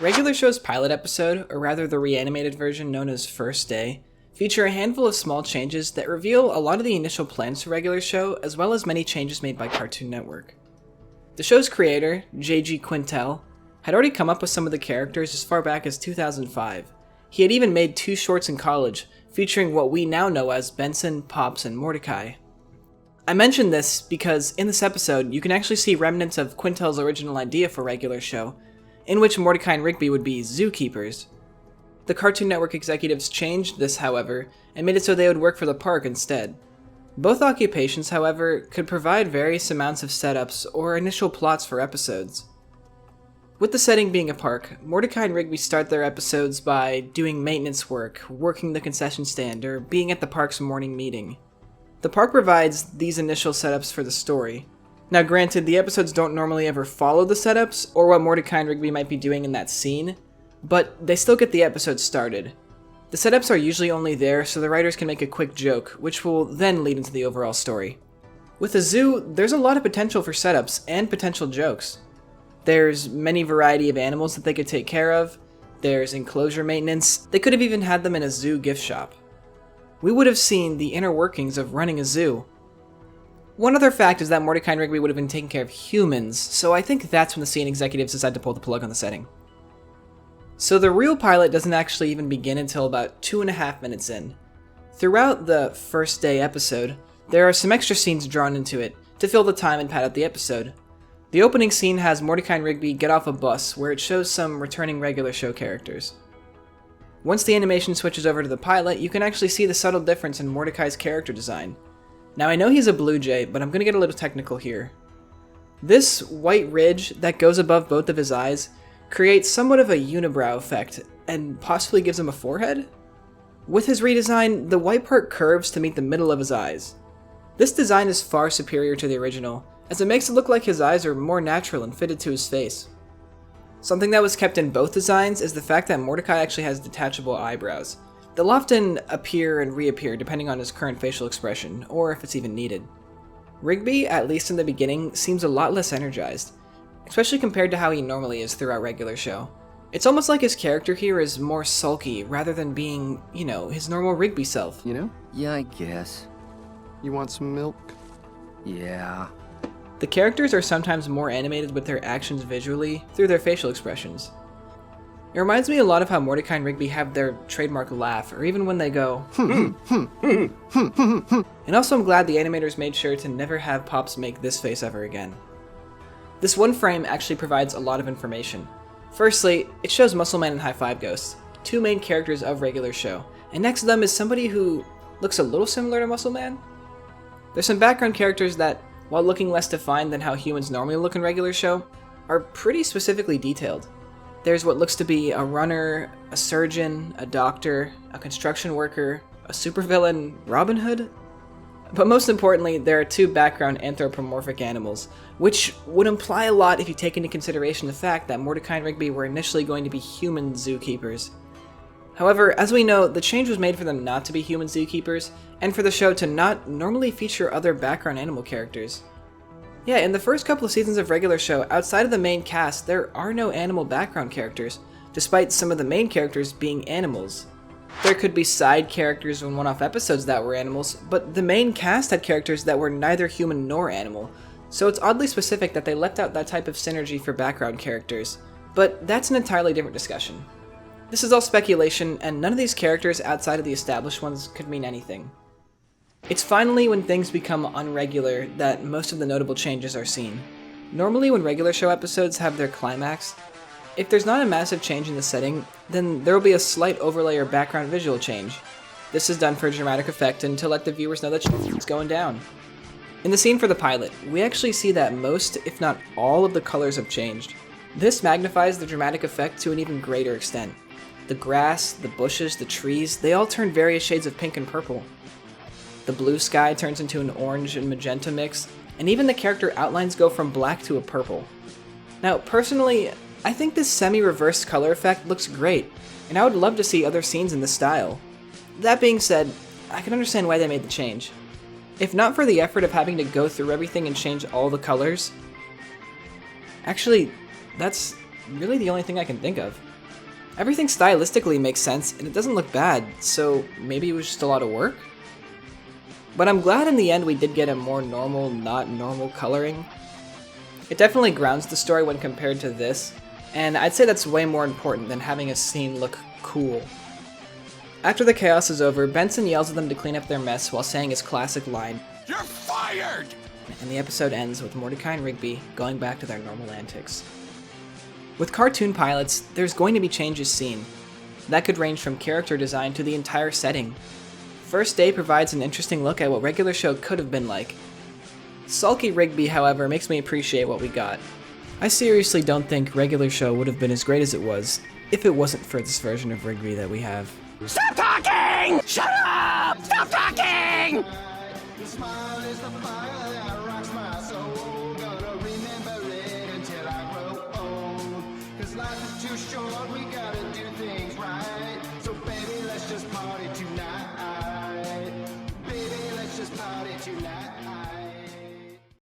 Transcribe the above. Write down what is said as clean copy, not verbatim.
Regular Show's pilot episode, or rather the reanimated version known as First Day, feature a handful of small changes that reveal a lot of the initial plans for Regular Show, as well as many changes made by Cartoon Network. The show's creator, J.G. Quintel, had already come up with some of the characters as far back as 2005. He had even made 2 shorts in college, featuring what we now know as Benson, Pops, and Mordecai. I mention this because in this episode, you can actually see remnants of Quintel's original idea for Regular Show, in which Mordecai and Rigby would be zookeepers. The Cartoon Network executives changed this, however, and made it so they would work for the park instead. Both occupations, however, could provide various amounts of setups or initial plots for episodes. With the setting being a park, Mordecai and Rigby start their episodes by doing maintenance work, working the concession stand, or being at the park's morning meeting. The park provides these initial setups for the story. Now granted, the episodes don't normally ever follow the setups, or what Mordecai and Rigby might be doing in that scene, but they still get the episode started. The setups are usually only there so the writers can make a quick joke, which will then lead into the overall story. With a zoo, there's a lot of potential for setups and potential jokes. There's many variety of animals that they could take care of, there's enclosure maintenance, they could have even had them in a zoo gift shop. We would have seen the inner workings of running a zoo. One other fact is that Mordecai and Rigby would have been taking care of humans, so I think that's when the scene executives decided to pull the plug on the setting. So the real pilot doesn't actually even begin until about 2.5 minutes in. Throughout the First Day episode, there are some extra scenes drawn into it to fill the time and pad out the episode. The opening scene has Mordecai and Rigby get off a bus where it shows some returning Regular Show characters. Once the animation switches over to the pilot, you can actually see the subtle difference in Mordecai's character design. Now I know he's a blue jay, but I'm going to get a little technical here. This white ridge that goes above both of his eyes creates somewhat of a unibrow effect, and possibly gives him a forehead? With his redesign, the white part curves to meet the middle of his eyes. This design is far superior to the original, as it makes it look like his eyes are more natural and fitted to his face. Something that was kept in both designs is the fact that Mordecai actually has detachable eyebrows. They'll often appear and reappear depending on his current facial expression, or if it's even needed. Rigby, at least in the beginning, seems a lot less energized, especially compared to how he normally is throughout Regular Show. It's almost like his character here is more sulky rather than being, his normal Rigby self. Yeah, I guess. You want some milk? Yeah. The characters are sometimes more animated with their actions visually through their facial expressions. It reminds me a lot of how Mordecai and Rigby have their trademark laugh, or even when they go, And also I'm glad the animators made sure to never have Pops make this face ever again. This one frame actually provides a lot of information. Firstly, it shows Muscle Man and High Five Ghost, 2 main characters of Regular Show, and next to them is somebody who looks a little similar to Muscle Man. There's some background characters that, while looking less defined than how humans normally look in Regular Show, are pretty specifically detailed. There's what looks to be a runner, a surgeon, a doctor, a construction worker, a supervillain, Robin Hood? But most importantly, there are 2 background anthropomorphic animals, which would imply a lot if you take into consideration the fact that Mordecai and Rigby were initially going to be human zookeepers. However, as we know, the change was made for them not to be human zookeepers, and for the show to not normally feature other background animal characters. Yeah, in the first couple of seasons of Regular Show, outside of the main cast, there are no animal background characters, despite some of the main characters being animals. There could be side characters in one-off episodes that were animals, but the main cast had characters that were neither human nor animal, so it's oddly specific that they left out that type of synergy for background characters. But that's an entirely different discussion. This is all speculation, and none of these characters outside of the established ones could mean anything. It's finally when things become unregular that most of the notable changes are seen. Normally when Regular Show episodes have their climax, if there's not a massive change in the setting, then there will be a slight overlay or background visual change. This is done for dramatic effect and to let the viewers know that shit's going down. In the scene for the pilot, we actually see that most, if not all, of the colors have changed. This magnifies the dramatic effect to an even greater extent. The grass, the bushes, the trees, they all turn various shades of pink and purple. The blue sky turns into an orange and magenta mix, and even the character outlines go from black to a purple. Now, personally, I think this semi-reversed color effect looks great, and I would love to see other scenes in this style. That being said, I can understand why they made the change. If not for the effort of having to go through everything and change all the colors... Actually, that's really the only thing I can think of. Everything stylistically makes sense and it doesn't look bad, so maybe it was just a lot of work? But I'm glad in the end we did get a more normal, not normal coloring. It definitely grounds the story when compared to this, and I'd say that's way more important than having a scene look cool. After the chaos is over, Benson yells at them to clean up their mess while saying his classic line, "You're fired!" and the episode ends with Mordecai and Rigby going back to their normal antics. With cartoon pilots, there's going to be changes seen. That could range from character design to the entire setting. First Day provides an interesting look at what regular show could have been like. Sulky Rigby, however, makes me appreciate what we got. I seriously don't think regular show would have been as great as it was if it wasn't for this version of Rigby that we have. Stop talking! Shut up! Stop talking! The smile is the fire that rocks my soul. Gonna remember it until I grow old. 'Cause life is too short, we gotta do things right. So baby, let's just party tonight. Baby, let's just party tonight.